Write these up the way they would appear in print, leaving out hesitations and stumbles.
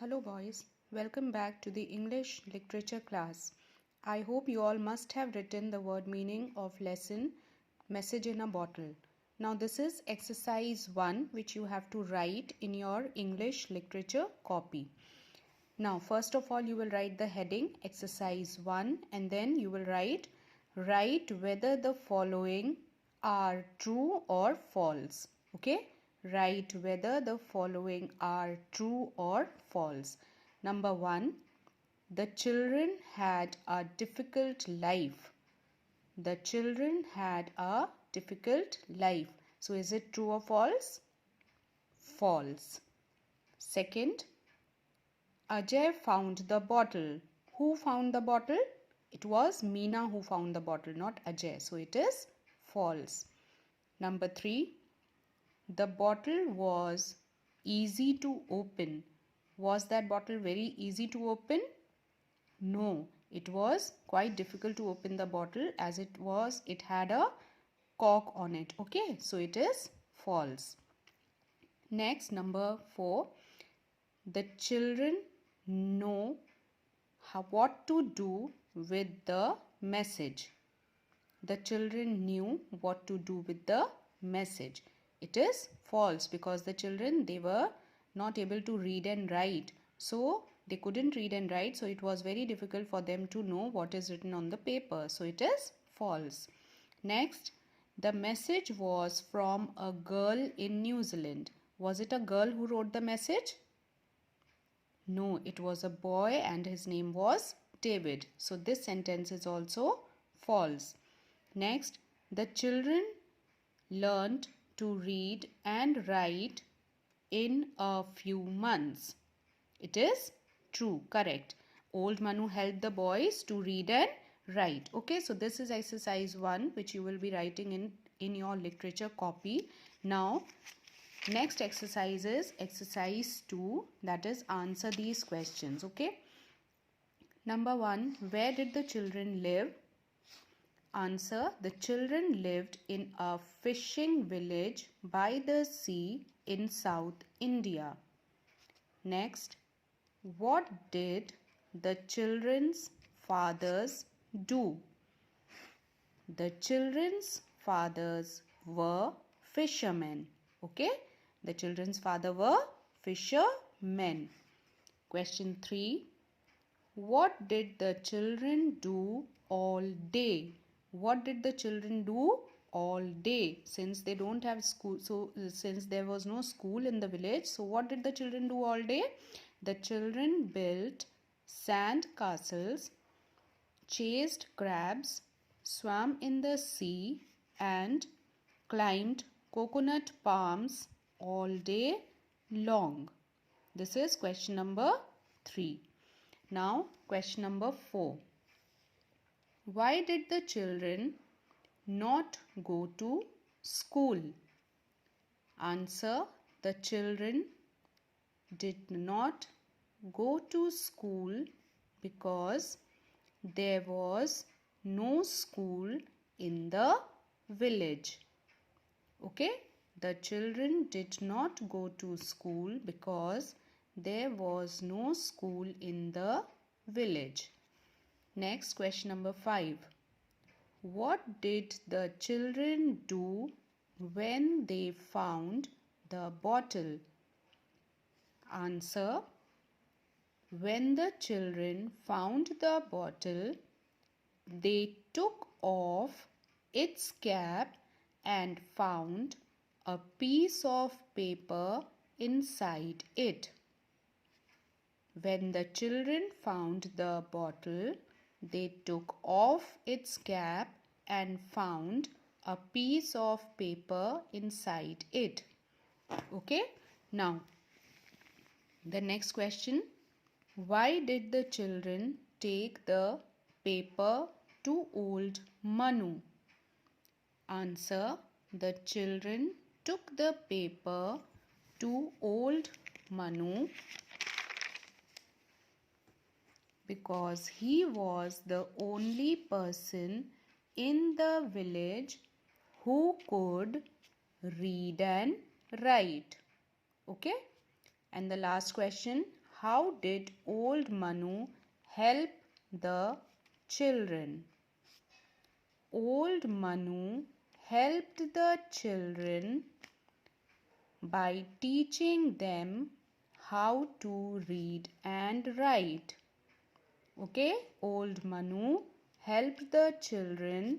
Hello boys, welcome back to the English literature class. I hope you all must have written the word meaning of lesson message in a bottle. Now this is exercise 1 which you have to write in your English literature copy. Now first of all you will write the heading exercise 1 and then you will write whether the following are true or false. Okay? Write whether the following are true or false. Number 1. The children had a difficult life. The children had a difficult life. So is it true or false? False. Second, Ajay found the bottle. Who found the bottle? It was Meena who found the bottle, not Ajay. So it is false. Number 3. The bottle was easy to open. Was that bottle very easy to open? No, it was quite difficult to open the bottle as it had a cork on it. Okay, so it is false. Next, number 4. The children know what to do with the message. The children knew what to do with the message. It is false because the children, they were not able to read and write. So they couldn't read and write. So it was very difficult for them to know what is written on the paper. So it is false. Next, the message was from a girl in New Zealand. Was it a girl who wrote the message? No, it was a boy and his name was David. So this sentence is also false. Next, the children learned to read and write in a few months. It is true, correct. Old Manu helped the boys to read and write. Okay, so this is exercise 1 which you will be writing in your literature copy. Now, next exercise is exercise 2, that is answer these questions. Okay. Number 1, where did the children live? Answer, the children lived in a fishing village by the sea in South India. Next, what did the children's fathers do? The children's fathers were fishermen. Okay, the children's father were fishermen. Question 3, what did the children do all day? What did the children do all day? Since they don't have school, so since there was no school in the village, so what did the children do all day? The children built sand castles, chased crabs, swam in the sea, and climbed coconut palms all day long. This is question number 3. Now, question number 4. Why did the children not go to school? Answer, the children did not go to school because there was no school in the village. Okay, the children did not go to school because there was no school in the village. Next, question number 5. What did the children do when they found the bottle? Answer, when the children found the bottle, they took off its cap and found a piece of paper inside it. When the children found the bottle, they took off its cap and found a piece of paper inside it. Okay, now the next question. Why did the children take the paper to old Manu? Answer, the children took the paper to old Manu because he was the only person in the village who could read and write. Okay. And the last question, how did old Manu help the children? Old Manu helped the children by teaching them how to read and write. Okay, old Manu helped the children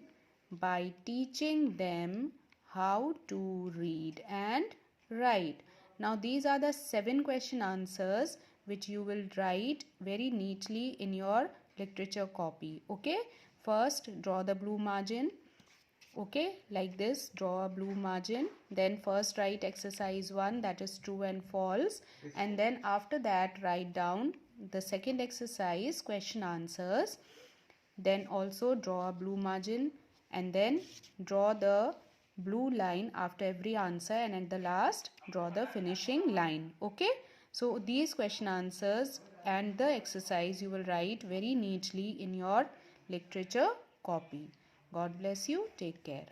by teaching them how to read and write. Now these are the 7 question answers which you will write very neatly in your literature copy. Okay, first draw the blue margin. Okay, like this, draw a blue margin. Then first write exercise 1, that is true and false, and then after that write down the second exercise question answers. Then also draw a blue margin and then draw the blue line after every answer, and at the last draw the finishing line. Okay, so these question answers and the exercise you will write very neatly in your literature copy. God bless you. Take care.